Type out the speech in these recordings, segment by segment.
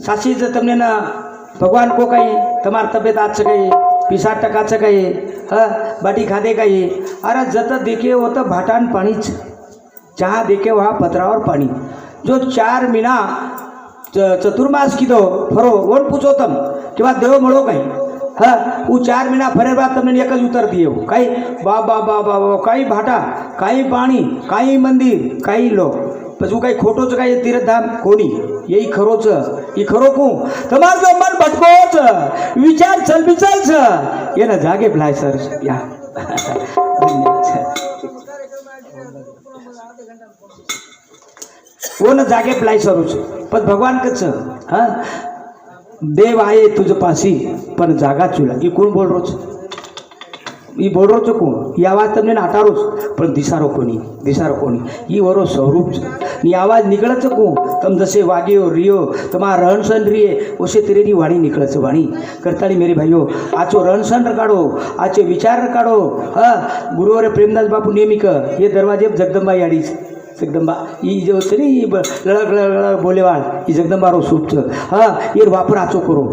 सासी ज तमने ना भगवान को कही तमार तबियत आज कही 20% कही हाँ बाटी खादे कही अरे जत देखे वो तो भाटान पानीच जहाँ देखे वहाँ पथरावर पानी जो 4 महीना चतुर्मास की दो फरो वोन पूछो तम कि बात देव मळो कहीं हाँ वो 4 महीना फरे बाद तमने एक ज उत्तर दिए कहीं बा बा बा बा कहीं भाटा कहीं पाणी कहीं मंदिर कहीं लोग પછી કઈ ખોટો છે કઈ તીર્થધામ કોની यही खरो छ ई खरो को તમારો મન ભટકો છે વિચાર ચલબિચલ છે એને જાગે ભલાય સર યા वो न जागे भलाय सर पण भगवान कच हाँ देव आहे तुझ पासी पण जागा चुला ई कोण बोल रोच ई बोल रोच कोण ही आवाज तमने नाटारोच पण दिसारो कोणी ई वरो स्वरूप ની આવાજ નીકળે છે કો તમ જસે વાગ્યો रियो તમારા रणसन रिये ओसे तेरेनी वाणी निकळे છે वाणी करताली मेरे भाइयों आचो रणसन रकाडो आचे विचार रकाडो हाँ गुरुवारे प्रेमदास बापू नेमिक ये दरवाजे जगदंबा याडी जगदंबा ई जो तरी लळक लळक बोलेवाळ ई जगदंबारो सूप छ हाँ ये वापर आचो करो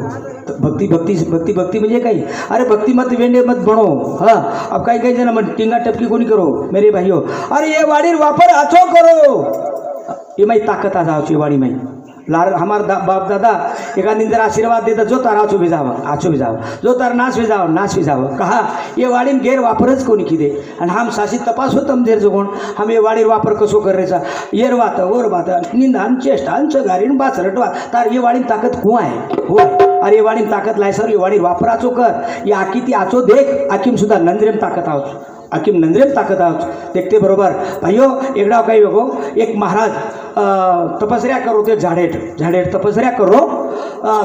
भक्ति भक्ति भक्ति भक्ति म्हणजे काही अरे भक्ति मत वेंडे मत बनो हाँ अब काही काही जण मग टिंगा टपकी कोणी करो मेरे भाइयों अरे ये वाडीर वापर आचो करो ये माई ताकत आ जाओ वाणी माई लार हमार बाप दादा एखादी जर आशीर्वाद देता जो तार आचो भिजाव जो तार नाश भिजाव कहा ये वाडीन गैर वापरच कोणी किदे आणि हम साशी तपास होतम देर जगोण हम ये वाडीर वापर कसो करायचा येर वात ओर वात निंदान चेष्टा गारीन बासरटवा तार ये वाडीन ताकत को आहे हो अरे ये वाडीन ताकत लाय सर ये वाडीर वापराचो कर ये आकी ती आचो देख आकीम सुद्धा नंद्रेम ताकत आहोत आकीम नंद्रेम ताकत आहोत देखते बरोबर भाइयों एकदा काही बघो एक महाराज तपस्या करो ते झाडेट तपस्या करो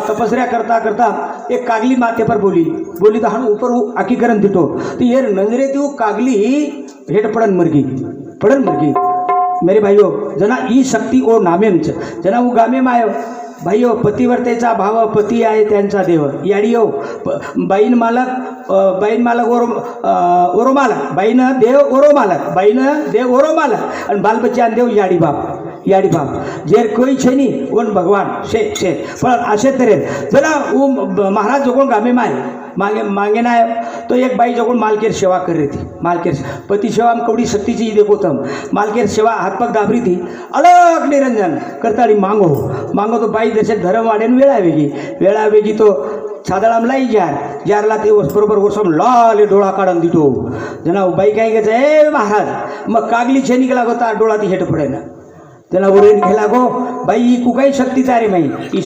तपस्या करता करता एक कागली माथे पर बोली तो हम ऊपर आकीकरण दिटो तो ये नजरे ती कागली हेट पड़न मरगी मेरे भाइयों जना ई शक्ती ओ नामेम जना वो गामे में आयो भाइयों पतिवर्तेचा भाव पती आहे त्यांचा देव याडी यो बाईन मालक ओरो मालक बाईन देव ओरो मालक बाईन देव ओरो मालक आणि बालबच्चा देव याडी बाप जेर कोई छे नी ओन भगवान शे पण असे तरे जरा वो महाराज जोगोण गामे मागे ना तो एक बाई जोगोण मालकेर सेवा कर रही थी मालकेर पति सेवा में कवड़ी शक्ति ची देखो तम मालकेर सेवा हाथ पग दाबरी थी अलग निरंजन करताड़ी मांगो तो बाई जैसे धर्म वाडे वेळा वेगी तो छादळाम लाई जारला ते बरोबर वर्षम लाल डोळा काढून दिटो जना बाई काय घ्यायचं ए महाराज मग कागली छे निघला गो तार डोळा ती हेट पडे ना त्याला उरेन घ्यायला गो बाई कु काही शक्तीचा रे माई